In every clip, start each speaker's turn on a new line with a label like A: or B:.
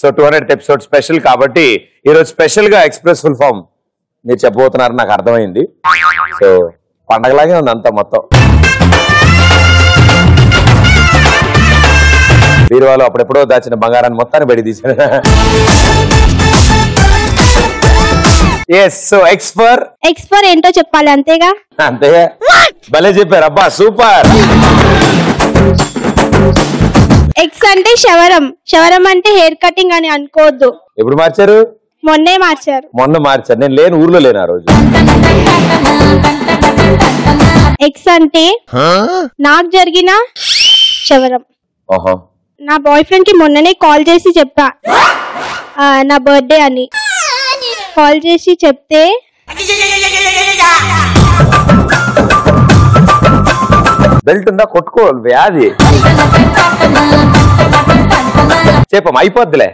A: So 200th episode special కాబట్టి ఈరోజు special గా ఎక్స్ప్రెస్ ఫుల్ ఫామ్ మీరు చెప్పబోతున్నారు నాకు అర్థమైంది. సో పండగలాగే ఉంది అంతా మొత్తం. బీరువాలో అప్పుడెప్పుడో దాచిన బంగారాన్ని మొత్తాన్ని బయట తీసాడు. సో ఎక్స్పర్
B: ఏంటో చెప్పాలి అంతేగా.
A: అంతేగా భలే చెప్పారు అబ్బా సూపర్.
B: ఎక్స్ అంటే శవరం అంటే హెయిర్ కటింగ్ అని అనుకోవద్దు.
A: ఎప్పుడు మార్చారు?
B: మొన్న మార్చారు.
A: నేను లేను, ఊర్లో లేను ఆ రోజు.
B: ఎక్స్ అంటే నాకు జరిగిన శవరం.
A: ఓహో.
B: నా బాయ్ ఫ్రెండ్ కి మొన్ననే కాల్ చేసి చెప్పా నా బర్త్డే అని. కాల్ చేసి చెప్తే
A: బెల్ట్ ఉందా కొట్టుకో వ్యాధి చెప్పం అయిపోద్దిలే.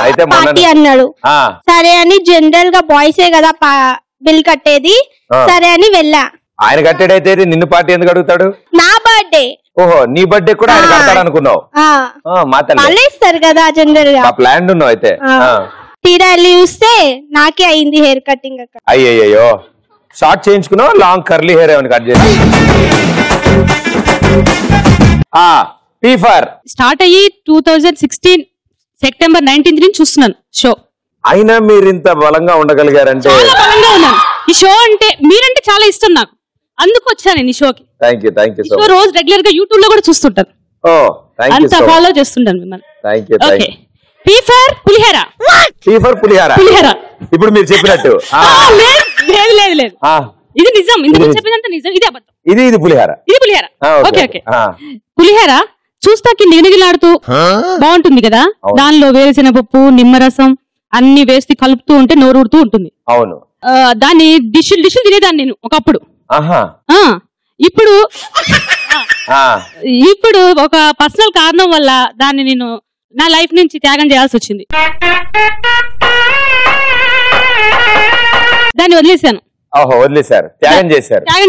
A: అయితే
B: పార్టీ అన్నాడు. సరే అని జనరల్ గా బాయ్సే కదా బిల్ కట్టేది, సరే అని వెళ్ళా.
A: ఆయన కట్టేడైతే నిన్ను పార్టీ ఎందుకు అడుగుతాడు?
B: నా బర్త్డే.
A: ఓహో నీ బర్త్డే కూడా ఆయన కడతాడు అనుకున్నావు.
B: ఇస్తారు కదా జనరల్ గా.
A: ప్లాన్ ఉన్నావు అయితే.
B: తీరా వెళ్ళి చూస్తే నాకే అయింది హెయిర్ కటింగ్ అక్కడ.
A: అయ్యయ్యో షార్ట్ చేయించుకున్నావు, లాంగ్ కర్లీ హెయిర్ ఏమైనా కట్ చేసి.
C: స్టార్ట్ అయ్యి 2016 సెప్టెంబర్ 19th నుంచి చూస్తున్నాను షో.
A: అయినా మీరు ఇంత బలంగా ఉండగలిగారంటే.
C: బలంగా ఉన్నాను. ఈ షో అంటే మీరంటే చాలా ఇష్టం నాకు, అందుకు వచ్చాను ఈ షోకి.
A: థ్యాంక్ యూ
C: రోజు రెగ్యులర్ గా యూట్యూబ్ లో కూడా చూస్తుంటాను. అంత ఫాలో చేస్తుంటాను మిమ్మల్ని. పులిహేర.
A: ఇప్పుడు మీరు చెప్పినట్టు
C: లేదు ఇది నిజం. ఇందుకు చెప్పినంత నిజం, ఇది అబద్ధం.
A: ఇది పులిహేర.
C: ఓకే పులిహేర చూస్తాకి నిగనిగిలాడుతూ బాగుంటుంది కదా. దానిలో వేరుశెనగపప్పు, నిమ్మరసం అన్ని వేసి కలుపుతూ ఉంటే నోరుడుతూ ఉంటుంది.
A: అవును.
C: దాన్ని డిష్లు తినేదాన్ని నేను ఒకప్పుడు. ఇప్పుడు ఒక పర్సనల్ కారణం వల్ల దాన్ని నేను నా లైఫ్ నుంచి త్యాగం చేయాల్సి వచ్చింది. దాన్ని వదిలేశాను.
A: త్యాగం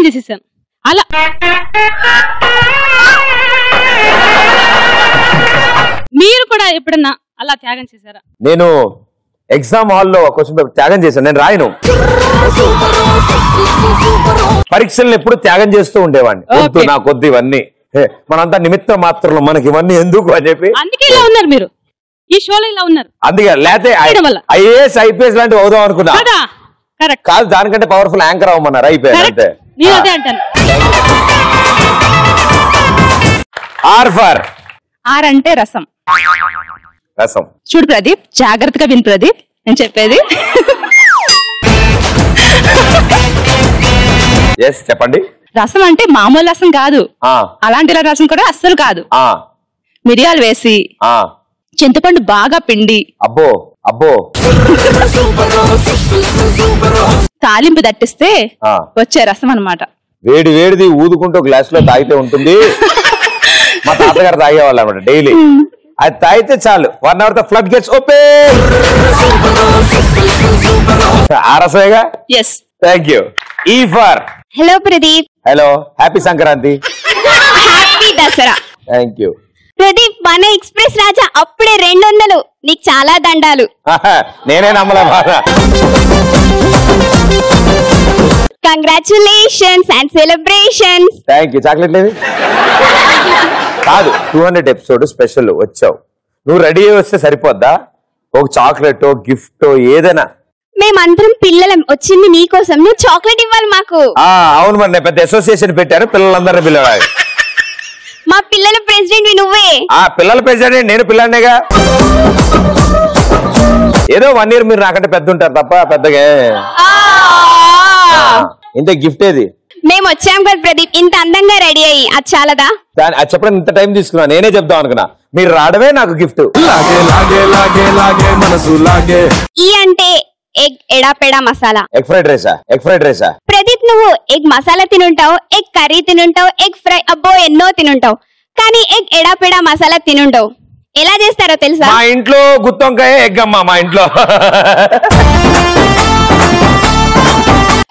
C: చేసేసాను. అలా మీరు కూడా ఎప్పుడన్నా అలా త్యాగం చేశారా?
A: నేను ఎగ్జామ్ హాల్లో క్వశ్చన్ పేపర్ త్యాగం చేశాను. నేను రాయను, పరీక్షలను ఎప్పుడు త్యాగం చేస్తూ ఉండేవాడిని. నా కొద్ది ఇవన్నీ మనంతా నిమిత్త మాత్రం, మనకి ఇవన్నీ ఎందుకు అని చెప్పి.
C: అందుకే ఇలా ఉన్నారు మీరు, ఈ షోలో ఇలా ఉన్నారు.
A: అందుకే లేకపోతే ఐఏఎస్ ఐపీఎస్ లాంటివి అవుదాం అనుకున్నా. కాదు, దానికంటే పవర్ఫుల్ యాంకర్ అవ్వమన్నారు. అయిపోయారు అంతే.
C: ఆర్ అంటే రసం. చూడు ప్రదీప్, జాగ్రత్తగా విను ప్రదీప్ నేను చెప్పేది.
A: చెప్పండి.
C: రసం అంటే మామూలు రసం కాదు, అలాంటి రసం కూడా అస్సలు కాదు. మిరియాలు వేసి చింతపండు బాగా పిండి
A: అబ్బో
C: తాలింపు దట్టిస్తే వచ్చే రసం అన్నమాట.
A: వేడిది ఊదుకుంటూ గ్లాస్ లో తాగితే ఉంటుంది. మా తాతగారు తాగేవాళ్ళు అన్నమాట డైలీ. అది తాగితే చాలు, 1 hour ఫ్లడ్ గెట్స్ ఓపెన్. ఆ రసమేగా. Thank you.
B: Hello Pradeep.
A: Hello, happy Sankranti.
B: Happy Dasara.
A: Thank you
B: Pradeep. మన ఎక్స్ప్రెస్ రాజా అప్పుడే 200. నీకు చాలా దండాలు.
A: నేనే నమ్మలే బాగా.
B: Congratulations and celebrations.
A: Thank you. Chocolate లేవి కాదు, 200th ఎపిసోడ్ స్పెషల్ వచ్చావు. నువ్వు రెడీ అయ్యి వస్తే సరిపోద్దా? ఒక చాక్లెట్, గిఫ్ట్ ఏదైనా.
B: మేమందరం పిల్లలం, వచ్చింది నీకోసం, నువ్వు చాక్లెట్ ఇవ్వాలి మాకు.
A: అవును, మరి నేను పెద్ద అసోసియేషన్ పెట్టాను, పిల్లలందరినీ పిలవాలి.
B: మా పిల్లల ప్రెసిడెంట్ నువ్వే.
A: పిల్లల ప్రెసిడెంట్ నేను, పిల్లనేగా. ఏదో 1 year మీరు నాకంటే పెద్ద ఉంటారు తప్ప పెద్దగా. ఇంత గిఫ్ట్ ఏది?
B: మేము వచ్చాం కదా ప్రదీప్, ఇంత అందంగా రెడీ అయ్యి, అది చాలదా?
A: అది చెప్పడం ఇంత టైం తీసుకున్నా, నేనే చెప్దాం అనుకున్నా. మీరు రావడమే నాకు గిఫ్ట్.
B: ఈ అంటే ఎగ్ ఎడాపెడా మసాలా.
A: ఎగ్ ఫ్రైడ్ రైసా?
B: ప్రదీప్, నువ్వు ఎగ్ మసాలా తినుంటావు, ఎగ్ కర్రీ తినుంటావు, ఎగ్ ఫ్రై అబ్బో ఎన్నో తినుంటావు, కానీ ఎగ్ ఎడాపెడా మసాలా తినుంటావు. ఎలా చేస్తారో తెలుసా?
A: మా ఇంట్లో గుత్తొంకాయ ఎగ్ అమ్మా మా ఇంట్లో.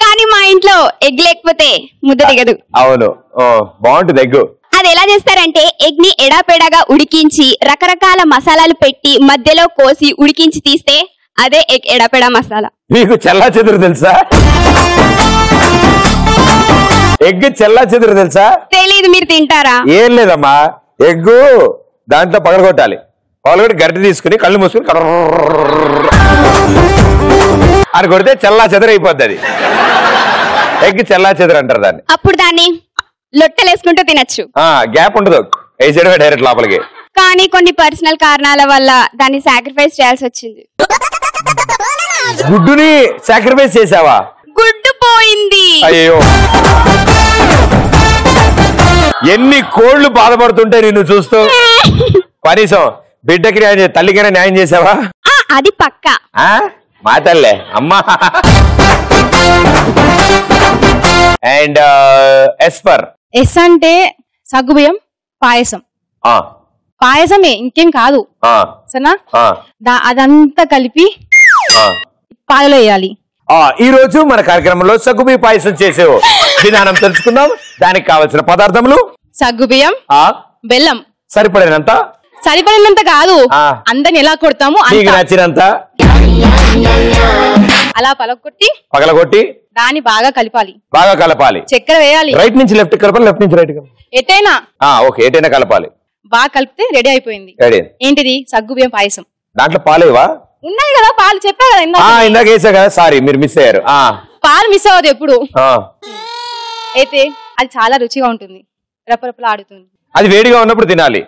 B: కానీ మా ఇంట్లో ఇంట్లో ఎగ్ లేకపోతే ముద్ద దిగదు.
A: అవును, బాగుంటుంది ఎగ్.
B: అది ఎలా చేస్తారంటే ఎగ్ ని ఎడాపెడాగా ఉడికించి రకరకాల మసాలాలు పెట్టి మధ్యలో కోసి ఉడికించి తీస్తే అదే ఎగ్ ఎడాపెడా మసాలా.
A: మీకు చెల్లా చెదురు తెలుసా? ఎగ్ చెల్లా చెదురు తెలుసా?
B: తెలీదు. మీరు తింటారా?
A: ఏం లేదమ్మా, ఎగ్ దాంట్లో పగలగొట్టాలి. పగలగొట్టి గరిటె తీసుకుని కళ్ళు మూసుకుని అని కొడితే చెల్లా చెదురు అయిపోద్ది. అది ఎగ్ చెల్లా చెదురు అంటారు దాన్ని.
B: అప్పుడు దాన్ని లొట్టలేసుకుంటూ తినచ్చు.
A: గ్యాప్ ఉండదు, వేసేయడమే డైరెక్ట్ లోపలికి.
B: కానీ కొన్ని పర్సనల్ కారణాల వల్ల దాన్ని సాక్రిఫైస్ చేయాల్సి వచ్చింది.
A: గుడ్డుని సాక్రిఫైస్ చేసావా?
B: గుడ్డు పోయింది.
A: అయ్యో, ఎన్ని కోళ్లు బాధపడుతుంటే నిన్ను చూస్తూ కనీసం బిడ్డకి న్యాయం, తల్లికైనా న్యాయం చేసావా?
B: అది పక్క.
A: మా తల్లే అమ్మా. అండ్ ఎస్
C: అంటే సగ్గుబియ్యం పాయసం. పాయసమే, ఇంకేం కాదు. సరేనా? అదంతా కలిపి పాలలో వేయాలి.
A: ఈ రోజు మన కార్యక్రమంలో సగ్గుబియ్యం పాయసం చేసే విధానం తెలుసుకుందాం. దానికి కావలసిన పదార్థములు
C: సగ్గుబియ్యం, బెల్లం
A: సరిపడినంత.
C: సరిపడినంత కాదు, అందరిని ఎలా కొడతాము
A: నచ్చినంత
C: అలా పగలగొట్టి దాన్ని బాగా కలపాలి. చక్కెర వేయాలి.
A: రైట్ నుంచి లెఫ్ట్ కలపాలి, లెఫ్ట్ నుంచి రైట్ కలపాలి.
C: ఎటైనా
A: ఓకే, ఎటైనా కలపాలి.
C: బాగా కలిపితే రెడీ అయిపోయింది. ఏంటిది? సగ్గుబియ్యం పాయసం.
A: దాంట్లో పాలేవా?
C: ఉన్నాయి కదా పాలు, చెప్పా కదా
A: ఇందాక వేసా కదా. సారీ, మీరు మిస్ అయ్యారు.
C: పాలు మిస్ అవ్వదు ఎప్పుడు. అయితే అది చాలా రుచిగా ఉంటుంది, రపరపలా ఆడుతుంది.
A: అది వేడిగా ఉన్నప్పుడు తినాలి.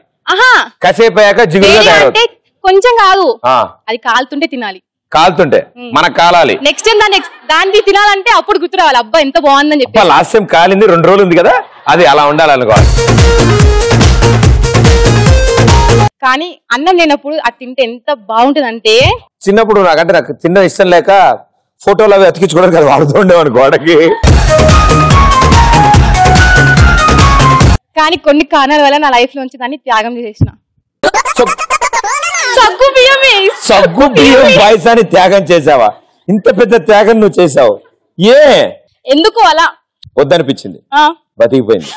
A: కాసేపు అయ్యాక జిగురుగా
C: అంటే కొంచెం కాదు, అది కాలుతుంటే తినాలి.
A: కాలుతుంటే మనకు కాలాలి.
C: నెక్స్ట్ టైం దాన్ని తినాలంటే అప్పుడు గుర్తు రావాలి, అబ్బా ఎంత బాగుందని చెప్పి.
A: లాస్ట్ టైం కాలింది 2 రోజులు ఉంది కదా, అది అలా ఉండాలి అనుకోవాలి.
C: కానీ అన్నం లేనప్పుడు అది తింటే ఎంత బాగుంటుంది అంటే,
A: చిన్నప్పుడు నాకు తిన్న ఇష్టం లేక ఫోటోలు అవి అతికించుకోవడానికి అది వాడుతూ ఉండేవాడు గోడకి.
C: కానీ కొన్ని కారణాల వల్ల నా లైఫ్ లోంచి దాన్ని త్యాగం చేసిన.
A: సగ్గుబియ్యం పాయసాన్ని త్యాగం చేసావా? ఇంత పెద్ద త్యాగం నువ్వు చేసావు.
C: ఎందుకు అలా?
A: వద్దనిపించింది, బతికిపోయింది.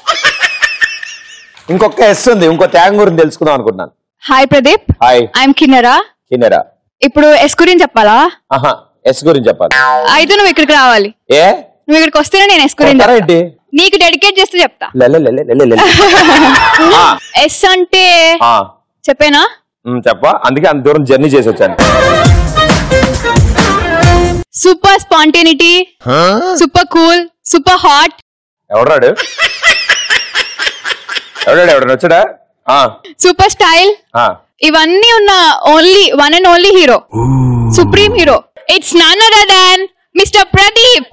A: ఇంకొక ఎస్ ఉంది, ఇంకో త్యాగం గురించి తెలుసుకుందాం అనుకుంటున్నాను.
B: Hi Pradeep.
A: Hi,
B: I'm Kinnera. ఇప్పుడు ఎస్ గురించి చెప్పాలా?
A: ఎస్ గురించి చెప్పాలి.
B: అయితే నువ్వు ఇక్కడికి రావాలి. నువ్వు ఇక్కడికి వస్తేనే నేను ఎస్ గురించి నీకు డెడికేట్ చేస్తూ చెప్తా. ఎస్ అంటే చెప్పేనా?
A: చెప్పా, అందుకే అంత దూరం జర్నీ చేసి వచ్చాను.
B: Super spontaneity, super cool, super hot.
A: ఎవడాడు వచ్చాడా?
B: సూపర్ స్టైల్, ఇవన్నీ ఉన్న only one and only hero, supreme hero. It's none other than mister Pradeep.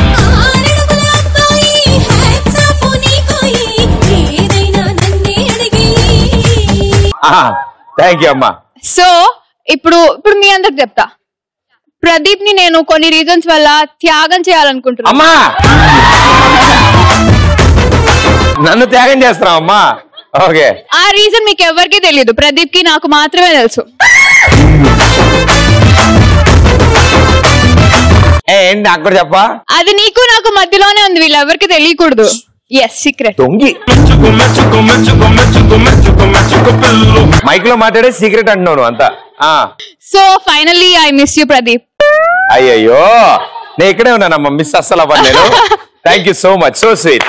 A: Thank you అమ్మా.
B: సో ఇప్పుడు మీ అందరికి చెప్తా, ప్రదీప్ ని నేను కొన్ని రీజన్స్ వల్ల త్యాగం చేయాలనుకుంటున్నా.
A: అమ్మా, నన్ను త్యాగం చేస్తున్నావు అమ్మా? ఓకే.
B: ఆ రీజన్ మీకు ఎవరికి తెలియదు, ప్రదీప్ కి నాకు మాత్రమే తెలుసు.
A: నాకు కూడా చెప్పా.
B: అది నీకు నాకు మధ్యలోనే ఉంది, వీళ్ళెవరికి తెలియకూడదు. Yes, secret.
A: మైక్ లో మాట్లాడే సీక్రెట్ అంటున్నాను అంతా.
B: So finally I miss you Pradeep.
A: అయ్యయ్యో, నేను ఇక్కడే ఉన్నానమ్మా, మిస్ అస్సలు అవ్వను నేను. Thank you so much, so sweet.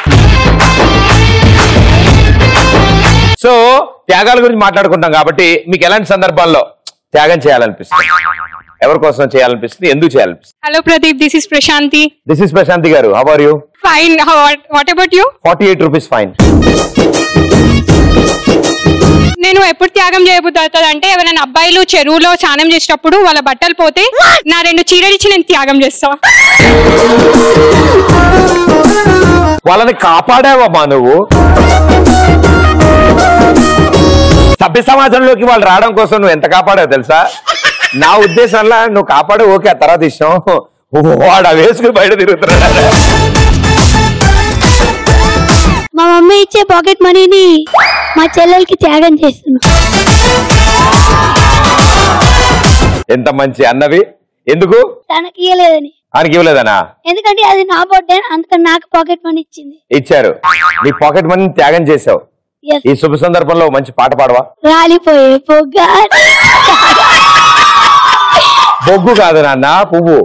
A: So త్యాగాల గురించి మాట్లాడుకుంటాం కాబట్టి మీకు ఎలాంటి సందర్భాల్లో త్యాగం చేయాలనిపిస్తుంది? ఎవరి కోసం చేయాలనిపిస్తుంది? ఎందుకు చేయాలనిపిస్తుంది?
C: Hello Pradeep, this is Prashanthi.
A: This is Prashanthi garu. How are you?
C: Fine. What about you?
A: 48 rupees fine.
C: నేను ఎప్పుడు త్యాగం చేయబోతుంది అంటే, ఎవరైనా అబ్బాయిలు చెరువులో స్నానం చేసేటప్పుడు వాళ్ళ బట్టలు పోతే నా 2 చీరలు ఇచ్చి నేను త్యాగం చేస్తా.
A: వాళ్ళని కాపాడావమ్మా నువ్వు. సభ్య సమాజంలోకి వాళ్ళు రావడం కోసం నువ్వు ఎంత కాపాడావు తెలుసా? నా ఉద్దేశంలో నువ్వు కాపాడు, ఓకే, ఆ తర్వాత ఇష్టం. వాడు వేసుకుని బయట తిరుగుతున్నాడు.
B: మా మమ్మీ ఇచ్చే పాకెట్ మనీని మా చెల్లెలకి త్యాగం చేస్తున్నా.
A: ఎంత మంచి అన్నవి. ఎందుకు?
B: తనకి ఇయ్యలేదని.
A: ఆయనకి ఇవ్వలేదనా?
B: ఎందుకంటే అది నా బర్త్డే, అందుకని నాకు పాకెట్ మనీ ఇచ్చింది.
A: ఇచ్చారు. నీ పాకెట్ మనీ త్యాగం చేసావు.
B: Yes.
A: ఈ శుభ సందర్భంలో మంచి పాట పాడవా?
B: రాలిపోయే పొగ్గ.
A: బొగ్గు కాదు నాన్న, పువ్వు.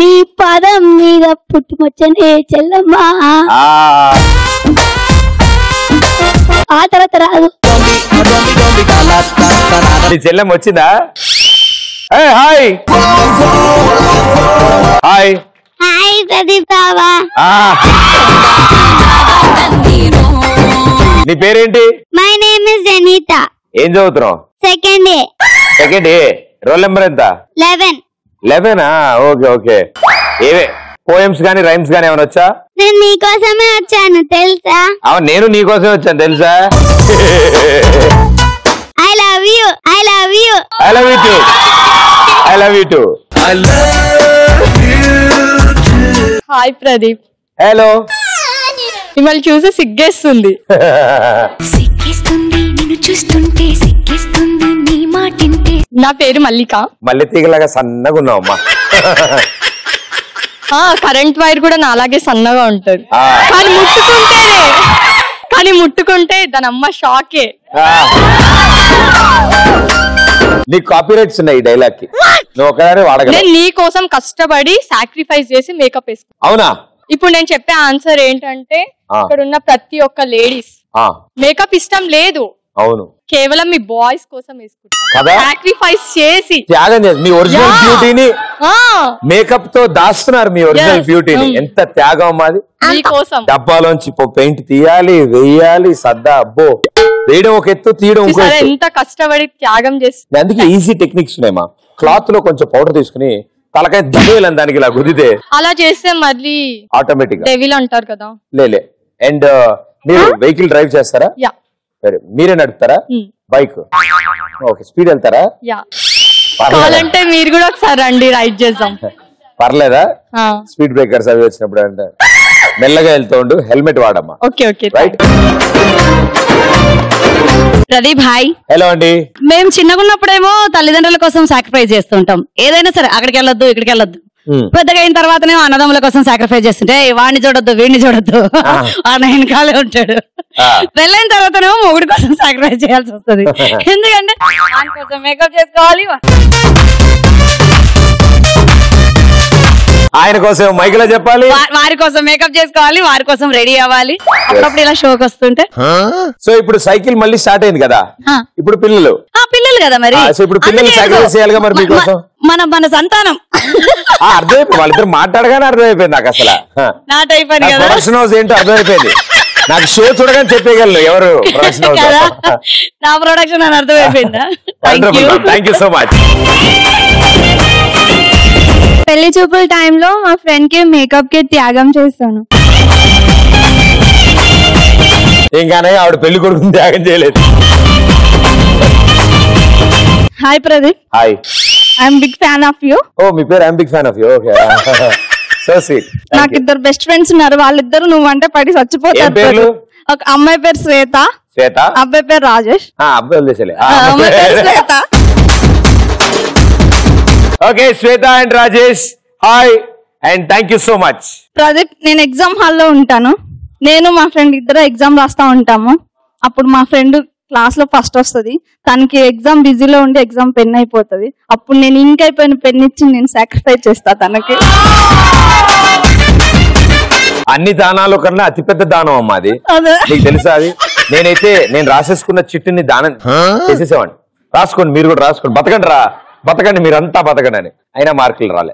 B: నీ పాదం మీద పుట్టుమొచ్చనే చెల్లమ్మా. ఆ తర్వాత రాదు.
A: నీ చెల్లెమ్మ వచ్చిందా? హాయ్ హాయ్
B: హాయ్ ప్రదీప్ బావా.
A: నీ పేరేంటి?
B: My name is Janitha.
A: ఏం చదువుతున్నావు?
B: Second A.
A: Second A. Roll number ఎంత?
B: 11.
A: 11. Okay okay. ఏవే పోయమ్స్ గానీ రైమ్స్ గానీ ఏమైనా వచ్చా?
B: నేను నీకోసమే వచ్చాను తెలుసా?
A: అవును, నేను నీకోసమే వచ్చాను తెలుసా?
B: I love you. I love you.
A: I love you two. I love you two.
C: Hi Pradeep.
A: Hello.
C: మిమ్మల్ని చూసి సిగ్గేస్తుంది.
D: సిగ్గేస్తుంది నిన్ను చూస్తుంటే, సిగ్గేస్తుంది నీ మాటింటే.
C: నా పేరు మల్లిక.
A: మళ్ళీ తీగలాగా సన్నగా ఉన్నావు అమ్మా.
C: కరెంట్ వైర్ కూడా నాలాగే సన్నగా ఉంటది. కానీ ముట్టుకుంటే దాని అమ్మ షాకే.
A: నీకు కాపీ రైట్స్ ఉన్నాయి ఈ డైలాగ్ కి. నువ్వు ఒకదానే వాడగలవు.
C: నేను నీ కోసం కష్టపడి సాక్రిఫైస్ చేసి మేకప్ వేసుకున్నా.
A: అవునా?
C: ఇప్పుడు నేను చెప్పే ఆన్సర్ ఏంటంటే, ఇక్కడ ఉన్న ప్రతి ఒక్క లేడీస్ మేకప్ ఇష్టం లేదు.
A: అవును,
C: కేవలం మీ బాయ్స్ కోసం వేసుకుంటాం.
A: కదా?
C: సాక్రిఫైస్ చేసి
A: త్యాగం చేసి మీ ఒరిజినల్ బ్యూటీని మేకప్ తో దాస్తున్నారు. మీ ఒరిజినల్ బ్యూటీని ఎంత త్యాగం మాది.
C: మీకోసం
A: డబ్బాలోంచి పెయింట్ తీయాలి, వేయాలి, సద్దా అబ్బో వేయడం ఒక ఎత్తు, తీయడం ఇంకో ఎత్తు.
C: ఎంత కష్టపడి త్యాగం చేసి.
A: అందుకే ఈజీ టెక్నిక్స్ ఉన్నాయమ్మా. క్లాత్ లో కొంచెం పౌడర్ తీసుకుని తలకాయ దిగేయాలని దానికి ఇలా గుద్దితే
C: అలా చేస్తే మళ్ళీ
A: ఆటోమేటిక్
C: డెవిల్ అంటారు కదా.
A: లేలే. అండ్ మీరు వెహికల్ డ్రైవ్ చేస్తారా?
C: యా.
A: మీరే నడుపుతారా బైక్? ఓకే. స్పీడ్ వెళ్తారా?
C: యా. కావాలంటే మీరు కూడా ఒకసారి రండి, రైడ్ చేద్దాం.
A: పర్లేదా? స్పీడ్ బ్రేకర్స్ అవి వచ్చినప్పుడు అంటే మెల్లగా వెళ్తూ ఉండు, హెల్మెట్ వాడమ్మా.
C: Okay okay.
A: Right.
E: Pradeep hi.
A: Hello అండి.
E: మేము చిన్నగా ఉన్నప్పుడేమో తల్లిదండ్రుల కోసం సాక్రిఫైస్ చేస్తుంటాం. ఏదైనా సరే అక్కడికి వెళ్ళొద్దు, ఇక్కడికి వెళ్ళొద్దు. పెద్దగా అయిన తర్వాతనే అన్నదమ్ముల కోసం సాక్రిఫైస్ చేస్తుంటే వాడిని చూడొద్దు, వీడిని చూడొద్దు, ఆయన వెనకాలే ఉంటాడు. పెళ్ళైన తర్వాతనేమో మొగుడు కోసం సాక్రిఫైస్ చేయాల్సి వస్తుంది. ఎందుకంటే వాని కోసం మేకప్ చేసుకోవాలి,
A: ఆయన కోసం మైకిలో చెప్పాలి,
E: వారి కోసం మేకప్ చేసుకోవాలి, వారి కోసం రెడీ అవ్వాలి. అప్పుడప్పుడు ఇలా షోకి వస్తుంటే.
A: సో ఇప్పుడు సైకిల్ మళ్ళీ స్టార్ట్ అయింది కదా, ఇప్పుడు పిల్లలు
E: కదా మరి.
A: సో ఇప్పుడు పిల్లలు సాక్రిఫైస్ చేయాలిగా మరి మీకోసం.
E: మన సంతానం
A: అర్థమైపోయింది. వాళ్ళిద్దరు మాట్లాడగానే అర్థమైపోయింది నాకు. అసలు ప్రొడక్షన్ హౌస్ ఏంటో అర్థమైపోయింది నాకు. షో చూడగానే చెప్పేయగలను ఎవరు ప్రొడక్షన్ హౌస్.
E: నా ప్రొడక్షన్ అని అర్థమైపోయిందా?
A: Thank you so much.
B: పెళ్లి చూపుల టైంలో మా ఫ్రెండ్ కి మేకప్ కి త్యాగం చేస్తాను.
A: ఇంకానే ఆవిడ పెళ్లి కొడుకుని త్యాగం చేయలేదు.
B: Hi Pradeep.
A: Hi.
B: I'm big fan of you.
A: ఓ మీ పేరు? I'm big fan of you. Okay. So sweet.
B: నాకు ఇద్దరు బెస్ట్ ఫ్రెండ్స్ ఉన్నారు. వాళ్ళిద్దరు నువ్వంటే పడి చచ్చిపోతారు. ఒక అమ్మాయి పేరు శ్వేత, అబ్బాయి పేరు రాజేష్.
A: అబ్బాయి వదిలేసలే.
B: అమ్మాయి పేరు Shweta.
A: Okay, Shweta and Rajesh hi and thank you so much.
B: Pradeep, నేను ఎగ్జామ్ హాల్లో ఉంటాను. నేను మా ఫ్రెండ్ ఇద్దరు ఎగ్జామ్ రాస్తా ఉంటాము. అప్పుడు మా ఫ్రెండ్ క్లాస్ లో ఫస్ట్ వస్తుంది. తనకి ఎగ్జామ్ బిజీలో ఉండి ఎగ్జామ్ పెన్ అయిపోతుంది. అప్పుడు నేను ఇంక్ అయిపోయిన పెన్ ఇచ్చి నేను సాక్రిఫైస్ చేస్తా తనకి.
A: అన్ని దానాలు కన్నా అతిపెద్ద దానం అమ్మా అది. నీకు తెలుసా అది? నేను రాసేసుకున్న చిట్టుని దానం చేసేసేవాడిని. రాసుకోండి, మీరు కూడా రాసుకోండి. బతకండి మీరంతా బతకండి అని. అయినా మార్కులు రాలే.